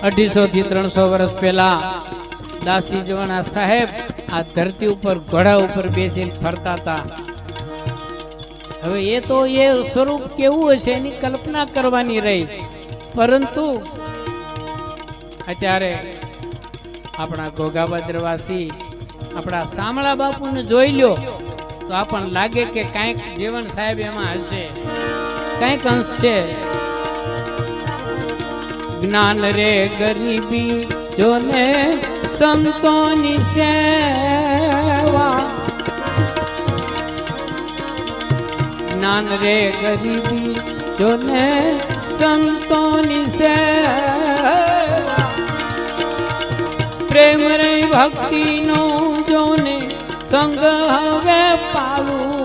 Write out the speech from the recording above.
250 થી 300 વર્ષ પહેલા દાસી જવાના સાહેબ આ ધરતી ઉપર ઘોડા ઉપર બેસીને ફરતા હતા. હવે એ તો એ સ્વરૂપ કેવું હશે એની કલ્પના કરવાની રહી, પરંતુ અત્યારે આપણા ઘોઘાબદ્રવાસી આપણા શામળા બાપુને જોઈ લ્યો તો આપણને લાગે કે કાંઈક જીવન સાહેબ એમાં હશે, કાંઈક અંશ છે. જ્ઞાન રે ગરીબી જોને સંતોની સેવા, જ્ઞાન રે ગરીબી જોને સંતોની સેવા, પ્રેમ રે ભક્તિ નો જોને સંગ હવે પાલું